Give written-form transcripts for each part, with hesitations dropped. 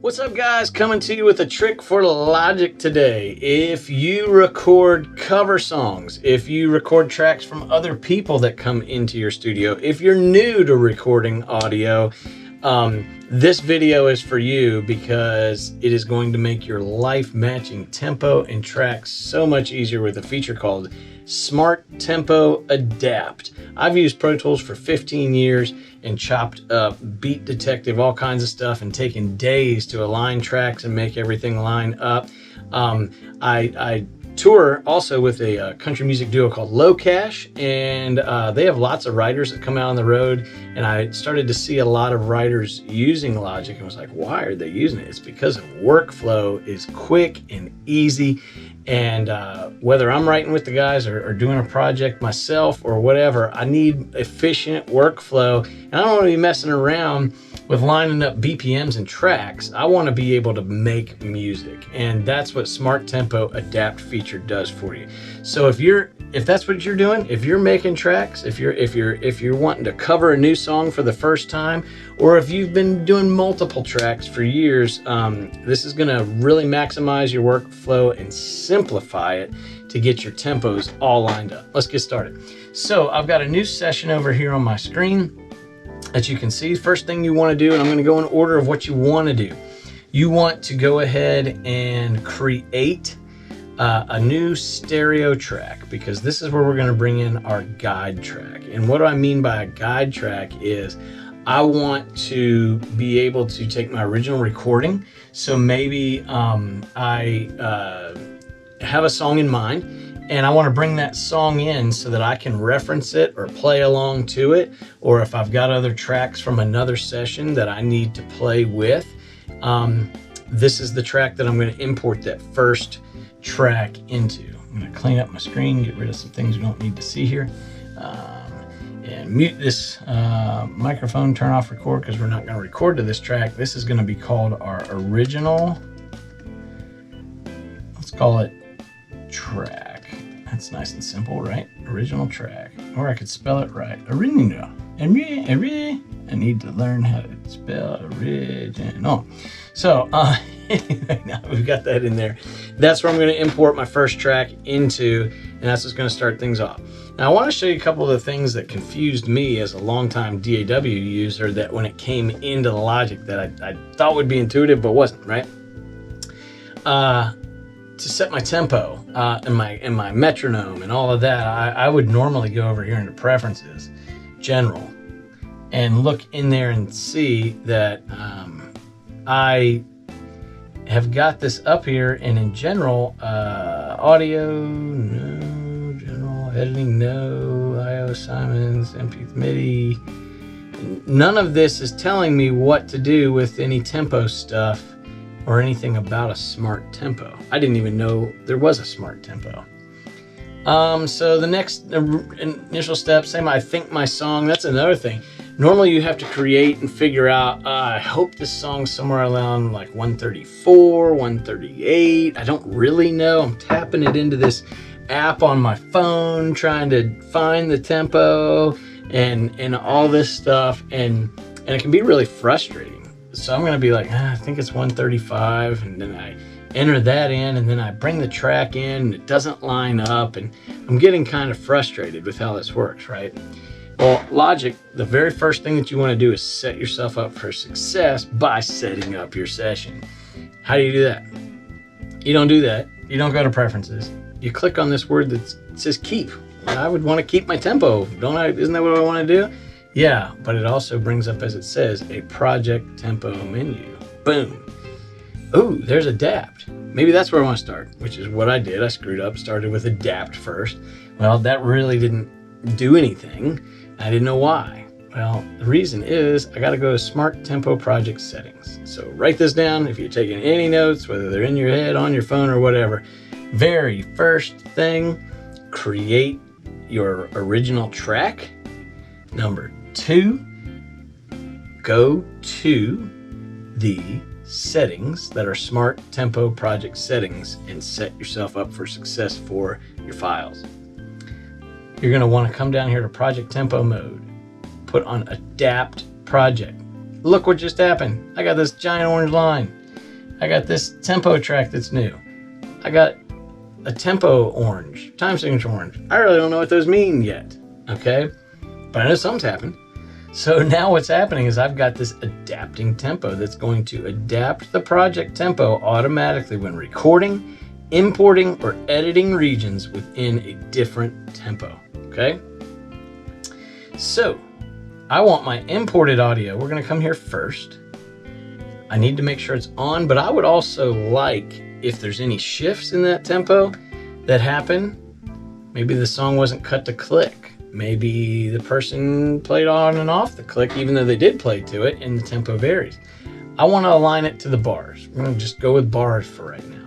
What's up, guys? Coming to you with a trick for Logic today. If you record cover songs, if you record tracks from other people that come into your studio, if you're new to recording audio, this video is for you because it is going to make your life matching tempo and tracks so much easier with a feature called Smart Tempo Adapt. I've used Pro Tools for 15 years and chopped up Beat Detective, all kinds of stuff, and taken days to align tracks and make everything line up. I tour also with a country music duo called Locash, and they have lots of writers that come out on the road, and I started to see a lot of writers using Logic and was like, why are they using it? It's because of workflow is quick and easy, and whether I'm writing with the guys or doing a project myself or whatever, I need efficient workflow, and I don't want to be messing around with lining up BPMs and tracks. I want to be able to make music, and that's what Smart Tempo Adapt feature does for you. So if that's what you're doing, if you're making tracks, if you're wanting to cover a new song for the first time, or if you've been doing multiple tracks for years, this is going to really maximize your workflow and simplify it to get your tempos all lined up. Let's get started. So I've got a new session over here on my screen that you can see. First thing you want to do, and I'm going to go in order of what you want to do. You want to go ahead and create a new stereo track, because this is where we're going to bring in our guide track. And what do I mean by a guide track is I want to be able to take my original recording. So maybe I have a song in mind, and I want to bring that song in so that I can reference it or play along to it, or if I've got other tracks from another session that I need to play with, this is the track that I'm going to import that first track into. I'm going to clean up my screen, get rid of some things we don't need to see here, and mute this microphone, turn off record, because we're not going to record to this track. This is going to be called our original, let's call it track. That's nice and simple, right? Original track. Or I could spell it right. Original. I need to learn how to spell original. So, anyway, now we've got that in there. That's where I'm going to import my first track into, and that's what's going to start things off. Now, I want to show you a couple of the things that confused me as a longtime DAW user, that when it came into the Logic that I thought would be intuitive, but wasn't, right? To set my tempo and my metronome and all of that, I would normally go over here into Preferences, General, and look in there and see that I have got this up here, and in General, Audio, no, General, Editing, no, I/O assignments, MP MIDI. None of this is telling me what to do with any tempo stuff or anything about a smart tempo. I didn't even know there was a smart tempo. So the next initial step, same, I think my song, that's another thing. Normally you have to create and figure out, I hope this song's somewhere around like 134, 138. I don't really know. I'm tapping it into this app on my phone, trying to find the tempo and all this stuff. And it can be really frustrating. So I'm going to be like, I think it's 135, and then I enter that in, and then I bring the track in, and it doesn't line up, and I'm getting kind of frustrated with how this works, right? Well, Logic, the very first thing that you want to do is set yourself up for success by setting up your session. How do you do that? You don't do that. You don't go to Preferences. You click on this word that says Keep. I would want to keep my tempo, don't I? Isn't that what I want to do? Yeah, but it also brings up, as it says, a project tempo menu. Boom. Ooh, there's Adapt. Maybe that's where I want to start, which is what I did. I screwed up, started with Adapt first. Well, that really didn't do anything. I didn't know why. Well, the reason is I got to go to Smart Tempo Project Settings. So write this down if you're taking any notes, whether they're in your head, on your phone, or whatever. Very first thing, create your original track. Number 2, go to the settings that are Smart Tempo Project Settings and set yourself up for success for your files. You're going to want to come down here to Project Tempo Mode, put on Adapt Project. Look what just happened. I got this giant orange line. I got this tempo track that's new. I got a tempo orange, time signature orange. I really don't know what those mean yet, okay? But I know something's happened. So now what's happening is I've got this adapting tempo that's going to adapt the project tempo automatically when recording, importing, or editing regions within a different tempo, okay? So I want my imported audio. We're gonna come here first. I need to make sure it's on, but I would also like, if there's any shifts in that tempo that happen, maybe the song wasn't cut to click. Maybe the person played on and off the click, even though they did play to it, and the tempo varies. I want to align it to the bars. We're going to just go with bars for right now.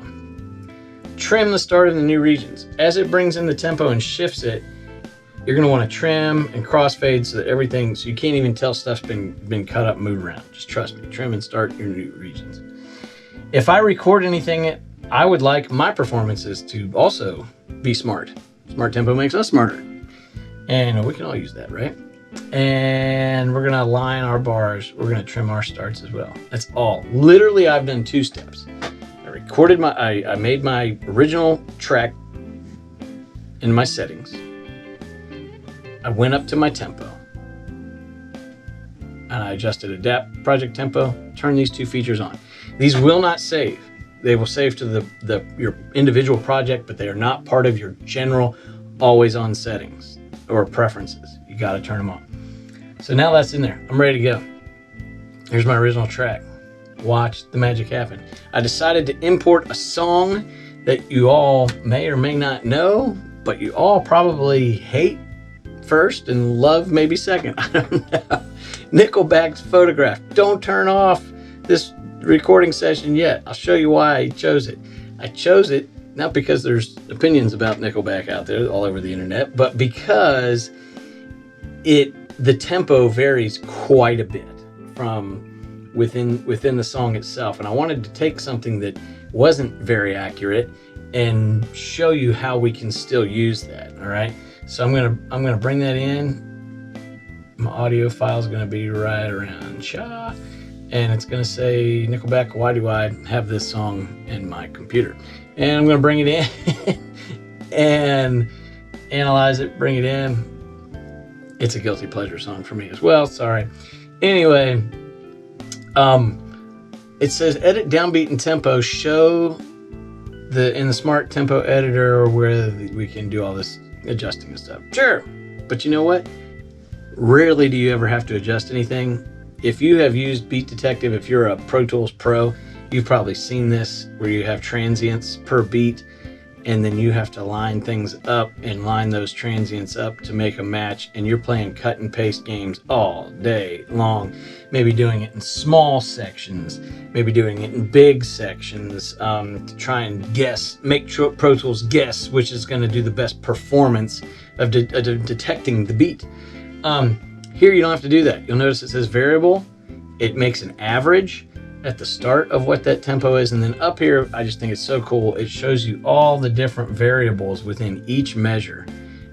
Trim the start of the new regions. As it brings in the tempo and shifts it, you're going to want to trim and crossfade so that everything, so you can't even tell stuff's been cut up and moved around. Just trust me, trim and start your new regions. If I record anything, I would like my performances to also be smart. Smart tempo makes us smarter. And we can all use that, right? And we're gonna align our bars. We're gonna trim our starts as well. That's all. Literally, I've done 2 steps. I made my original track in my settings. I went up to my tempo. And I adjusted adapt project tempo, turn these 2 features on. These will not save. They will save to your individual project, but they are not part of your general always on settings or preferences. You got to turn them on. So now that's in there. I'm ready to go. Here's my original track. Watch the magic happen. I decided to import a song that you all may or may not know, but you all probably hate first and love maybe second. I don't know. Nickelback's Photograph. Don't turn off this recording session yet. I'll show you why I chose it. I chose it not because there's opinions about Nickelback out there all over the internet, but because the tempo varies quite a bit from within the song itself. And I wanted to take something that wasn't very accurate and show you how we can still use that. All right. So I'm gonna bring that in. My audio file is gonna be right around cha. And it's going to say, Nickelback, why do I have this song in my computer? And I'm going to bring it in and analyze it, bring it in. It's a guilty pleasure song for me as well, sorry. Anyway, it says edit downbeat and tempo, show in the smart tempo editor where we can do all this adjusting and stuff. Sure, but you know what? Rarely do you ever have to adjust anything. If you have used Beat Detective, if you're a Pro Tools Pro, you've probably seen this where you have transients per beat and then you have to line things up and line those transients up to make a match, and you're playing cut and paste games all day long, maybe doing it in small sections, maybe doing it in big sections to try and guess, make Pro Tools guess which is going to do the best performance of detecting the beat. Here you don't have to do that. You'll notice it says variable. It makes an average at the start of what that tempo is. And then up here, I just think it's so cool. It shows you all the different variables within each measure.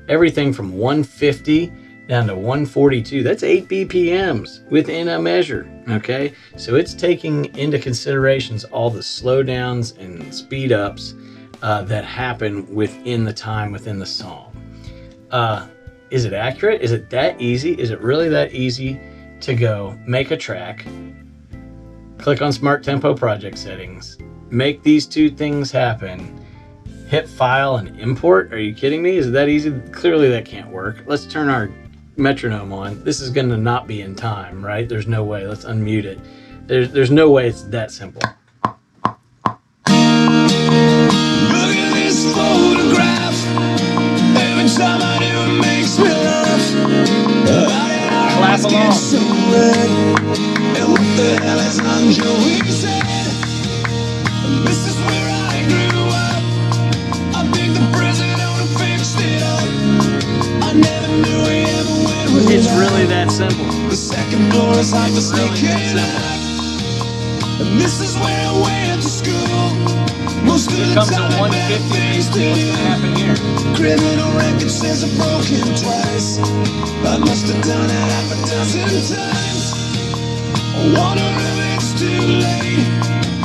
Everything from 150 down to 142. That's 8 BPMs within a measure, okay? So it's taking into considerations all the slowdowns and speed ups that happen within the time within the song. Is it accurate? Is it that easy? Is it really that easy to go make a track, click on Smart Tempo Project Settings, make these 2 things happen, hit File and Import? Are you kidding me? Is it that easy? Clearly that can't work. Let's turn our metronome on. This is going to not be in time, right? There's no way. Let's unmute it. There's no way it's that simple. Look at this photograph. Every time I do it makes me laugh. Clap along. So and what the hell is on Joey's head? This is where I grew up. I think the president fixed it up. I never knew he ever went with It's really that simple. The second floor is like the snake cave. And this is where I went to school. Most of the Comes to time 150. What's going to happen here? Criminal record says I broke him twice. I must have done it half a dozen times. I wonder if it's too late.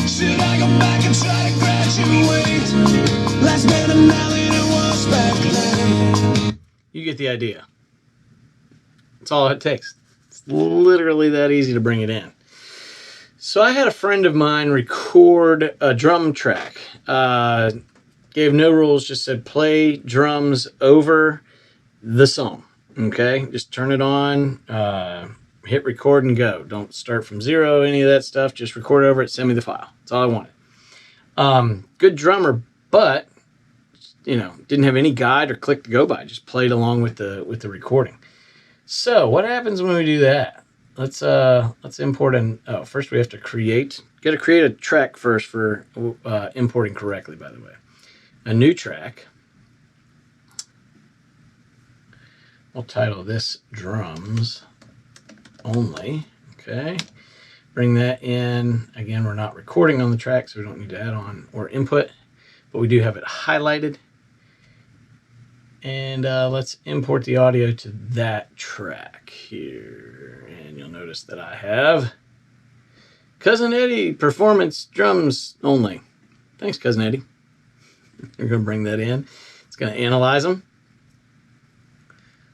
Should I go get the idea. That's all it takes. It's literally that easy to bring it in. So I had a friend of mine record a drum track. Gave no rules, just said play drums over the song. Okay, just turn it on, hit record and go. Don't start from zero, any of that stuff. Just record over it, send me the file. That's all I wanted. Good drummer, but didn't have any guide or click to go by. Just played along with the recording. So what happens when we do that? Let's import an. Oh, first we have to create a track first for importing correctly. By the way, a new track. We'll title this drums only. Okay. Bring that in. Again, we're not recording on the track, so we don't need to add on or input, but we do have it highlighted. And let's import the audio to that track here. And you'll notice that I have Cousin Eddie Performance Drums Only. Thanks, Cousin Eddie. We're going to bring that in. It's going to analyze them.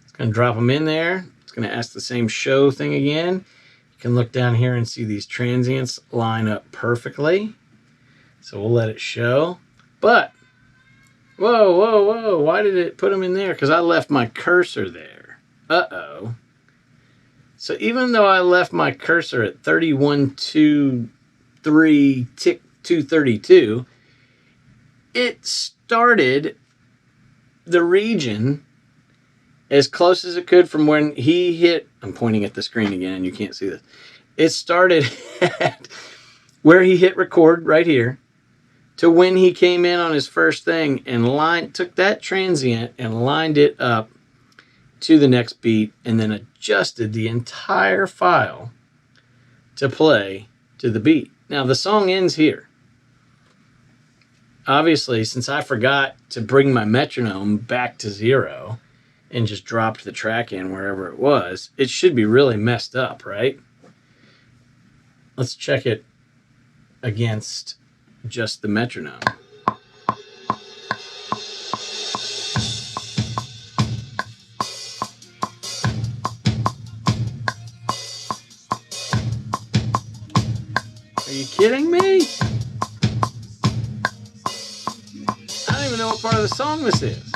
It's going to drop them in there. It's going to ask the same show thing again. You can look down here and see these transients line up perfectly. So we'll let it show. But whoa, why did it put them in there? Because I left my cursor there. Uh-oh. So even though I left my cursor at 31.23 tick 232, it started the region as close as it could from when he hit. I'm pointing at the screen again and you can't see this. It started at where he hit record right here to when he came in on his first thing and took that transient and lined it up to the next beat and then adjusted the entire file to play to the beat. Now the song ends here. Obviously, since I forgot to bring my metronome back to 0 and just dropped the track in wherever it was, it should be really messed up, right? Let's check it against just the metronome. Are you kidding me? I don't even know what part of the song this is.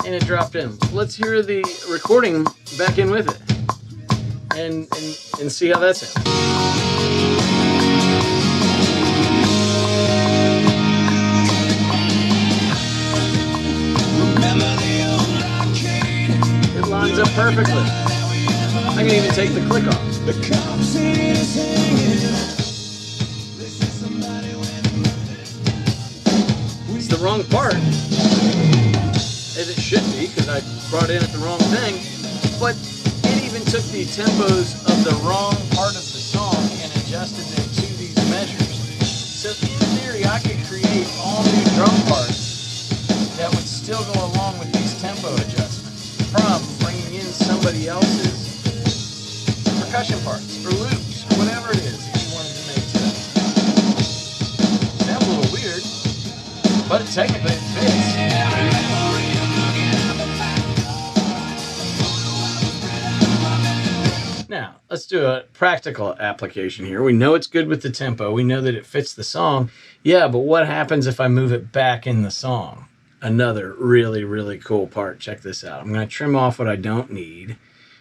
And it dropped in. Let's hear the recording back in with it and see how that sounds. It lines up perfectly. I can even take the click off. It's the wrong part, as it should be, because I brought in at the wrong thing, but it even took the tempos of the wrong part of the song and adjusted them to these measures. So in theory, I could create all new drum parts that would still go along with these tempo adjustments from bringing in somebody else's percussion parts or loops or whatever it is that you wanted to make to it. Sounds a little weird, but technically it fits. Now, let's do a practical application here. We know it's good with the tempo. We know that it fits the song. Yeah, but what happens if I move it back in the song? Another really, really cool part. Check this out. I'm going to trim off what I don't need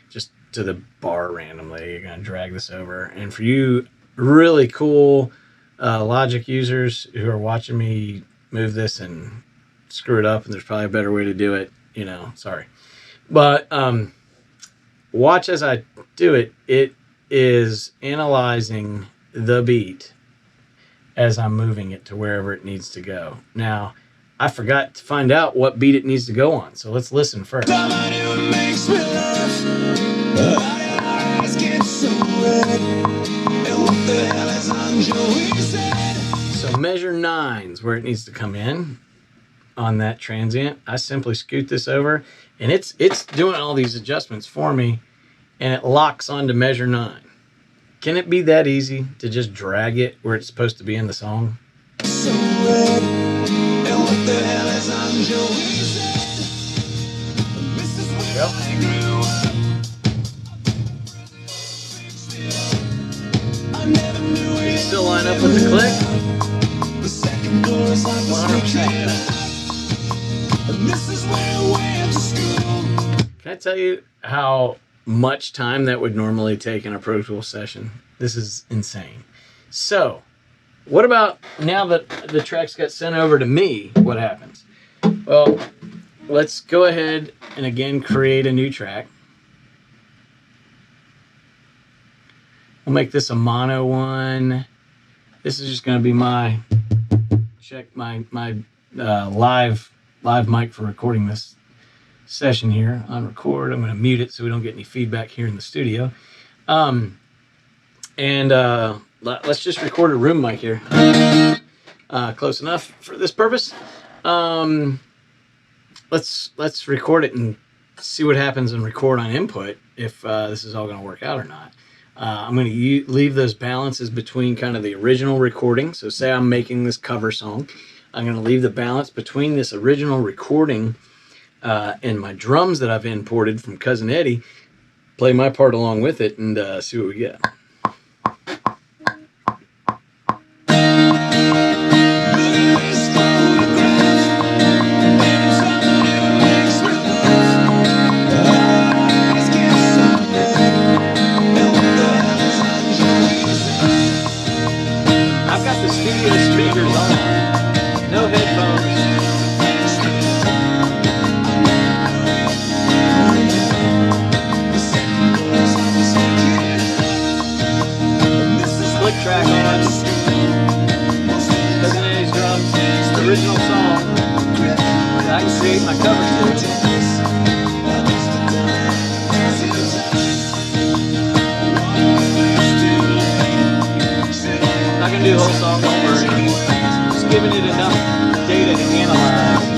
just to the bar randomly. You're going to drag this over. And for you really cool Logic users who are watching me move this and screw it up, and there's probably a better way to do it, sorry. But watch as I do it. It is analyzing the beat as I'm moving it to wherever it needs to go. Now, I forgot to find out what beat it needs to go on, so let's listen first. So measure 9's where it needs to come in on that transient. I simply scoot this over, and it's doing all these adjustments for me, and it locks onto measure 9. Can it be that easy to just drag it where it's supposed to be in the song? You still line up with the click? 100%. Can I tell you how much time that would normally take in a Pro Tools session? This is insane. So, what about now that the tracks got sent over to me, what happens? Well, let's go ahead and again create a new track. We'll make this a mono one. This is just going to be my live mic for recording this session here on record. I'm going to mute it so we don't get any feedback here in the studio. Let's just record a room mic here. Close enough for this purpose. Let's record it and see what happens and record on input if this is all going to work out or not. I'm going to leave those balances between kind of the original recording. So say I'm making this cover song. I'm going to leave the balance between this original recording and my drums that I've imported from Cousin Eddie, play my part along with it, and see what we get. I've got the studio speakers on, no headphones. Track on Cousin Eddie's drums, the original song that I can create my cover to. Not gonna do the whole song, don't worry. Just giving it enough data to analyze.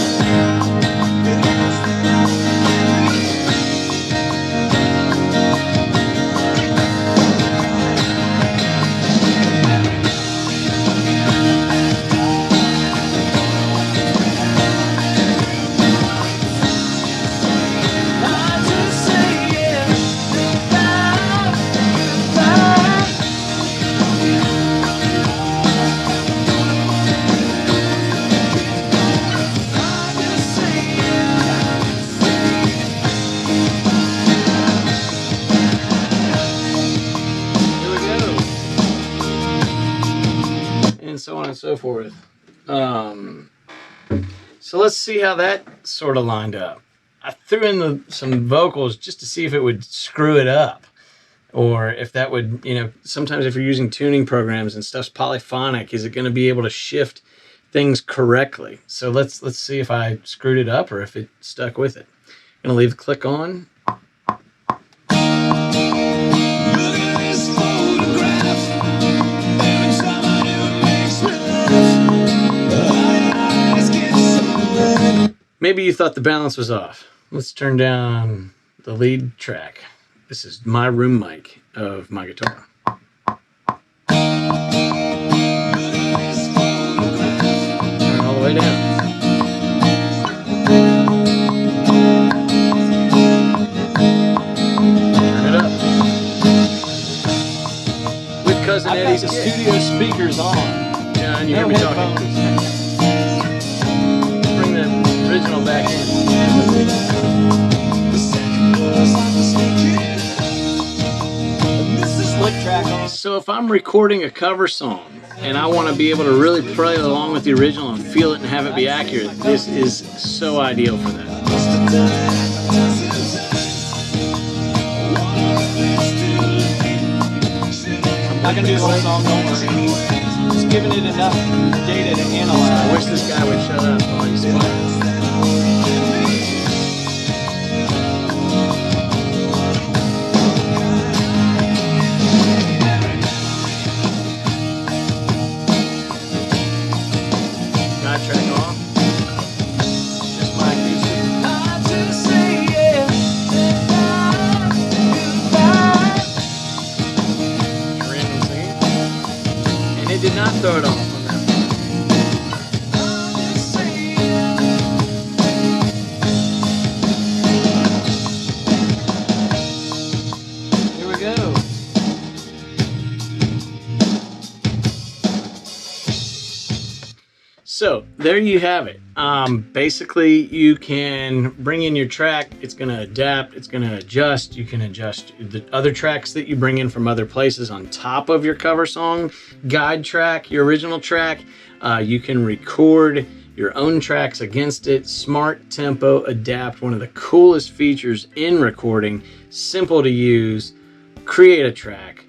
And so on and so forth. So let's see how that sort of lined up. I threw in some vocals just to see if it would screw it up, or if that would, sometimes if you're using tuning programs and stuff's polyphonic, is it going to be able to shift things correctly? So let's see if I screwed it up or if it stuck with it. I'm going to leave the click on. Maybe you thought the balance was off. Let's turn down the lead track. This is my room mic of my guitar. Turn it all the way down. Turn it up. With Cousin Eddie's studio speakers on. Yeah, and you hear me talking. Bring the original back in. So if I'm recording a cover song and I want to be able to really play along with the original and feel it and have it be accurate, this is so ideal for that. I'm not going to do the whole song, don't worry. Just giving it enough data to analyze. I wish this guy would shut up while he's playing. Track off. Just my acoustic. Random singing. And it did not throw it off on that. Here we go. So there you have it. Basically, you can bring in your track. It's going to adapt. It's going to adjust. You can adjust the other tracks that you bring in from other places on top of your cover song guide track, your original track. You can record your own tracks against it. Smart tempo adapt, one of the coolest features in recording. Simple to use. Create a track.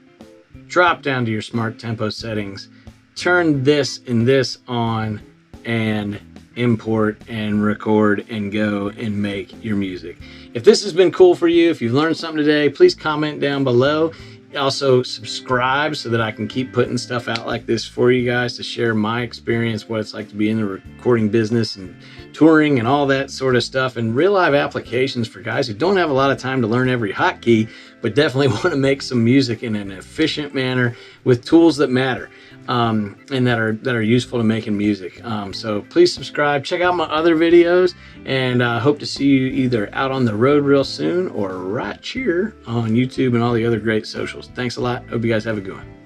Drop down to your smart tempo settings. Turn this and this on and import and record and go and make your music. If this has been cool for you, if you've learned something today, please comment down below. Also subscribe so that I can keep putting stuff out like this for you guys to share my experience, what it's like to be in the recording business and touring and all that sort of stuff, and real live applications for guys who don't have a lot of time to learn every hotkey, but definitely want to make some music in an efficient manner with tools that matter. And that are useful to making music. So please subscribe, check out my other videos, and hope to see you either out on the road real soon or right here on YouTube and all the other great socials. Thanks a lot. Hope you guys have a good one.